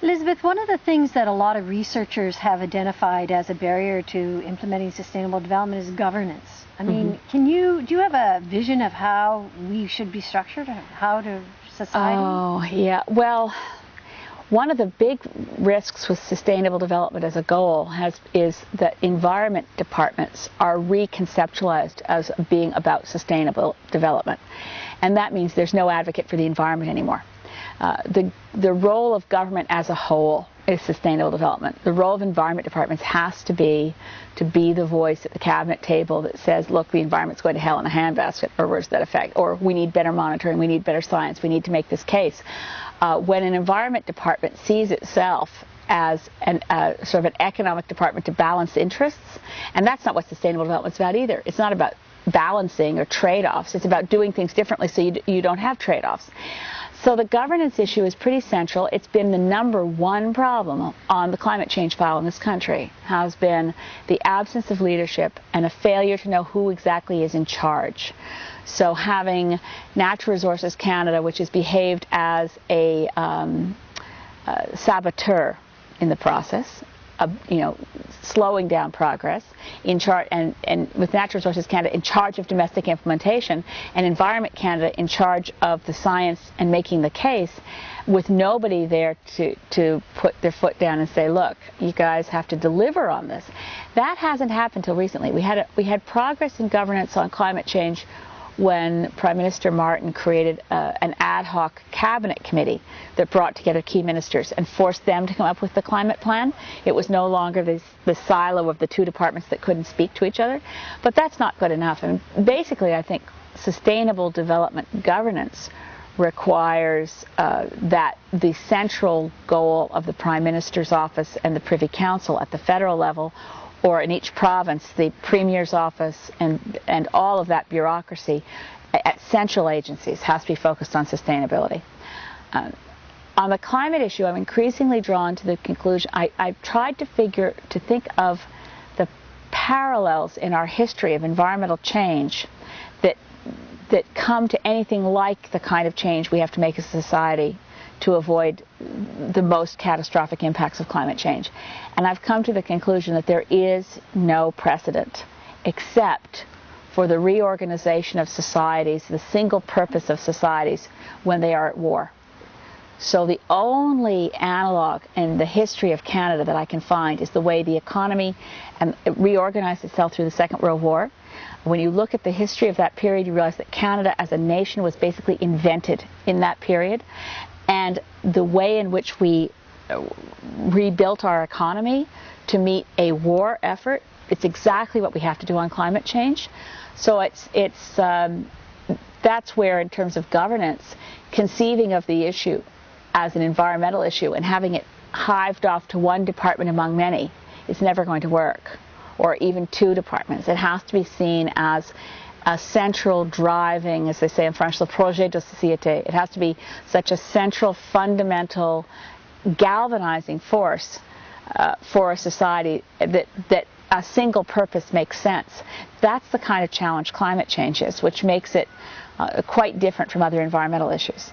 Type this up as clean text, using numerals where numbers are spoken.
Elizabeth, one of the things that a lot of researchers have identified as a barrier to implementing sustainable development is governance. I mean, do you have a vision of how we should be structured, how to society? Oh, yeah. Well, one of the big risks with sustainable development as a goal is that environment departments are reconceptualized as being about sustainable development. And that means there's no advocate for the environment anymore. The role of government as a whole is sustainable development. The role of environment departments has to be the voice at the cabinet table that says, look, the environment's going to hell in a handbasket, or words to that effect, or we need better monitoring, we need better science, we need to make this case. When an environment department sees itself as sort of an economic department to balance interests, and that's not what sustainable development's about either. It's not about balancing or trade-offs. It's about doing things differently so you don't have trade-offs. So the governance issue is pretty central. It's been the #1 problem on the climate change file in this country, has been the absence of leadership and a failure to know who exactly is in charge. So having Natural Resources Canada, which has behaved as a saboteur in the process, slowing down progress, in charge, and with Natural Resources Canada in charge of domestic implementation, and Environment Canada in charge of the science and making the case, with nobody there to put their foot down and say, look, you guys have to deliver on this. That hasn't happened until recently. We had progress in governance on climate change when Prime Minister Martin created an ad hoc cabinet committee that brought together key ministers and forced them to come up with the climate plan. It was no longer the silo of the two departments that couldn't speak to each other. But that's not good enough. And basically, I think sustainable development governance requires that the central goal of the Prime Minister's office and the Privy Council at the federal level, or in each province, the Premier's office and all of that bureaucracy at central agencies has to be focused on sustainability. On the climate issue, I'm increasingly drawn to the conclusion, I've tried to think of the parallels in our history of environmental change that come to anything like the kind of change we have to make as a society to avoid the most catastrophic impacts of climate change. And I've come to the conclusion that there is no precedent except for the reorganization of societies, the single purpose of societies when they are at war. So the only analog in the history of Canada that I can find is the way the economy reorganized itself through the Second World War. When you look at the history of that period, you realize that Canada as a nation was basically invented in that period. And the way in which we rebuilt our economy to meet a war effort, it's exactly what we have to do on climate change. So that's where, in terms of governance, conceiving of the issue as an environmental issue and having it hived off to one department among many is never going to work, or even two departments. It has to be seen as a central driving, as they say in French, le projet de société. It has to be such a central, fundamental, galvanizing force for a society that a single purpose makes sense. That's the kind of challenge climate change is, which makes it quite different from other environmental issues.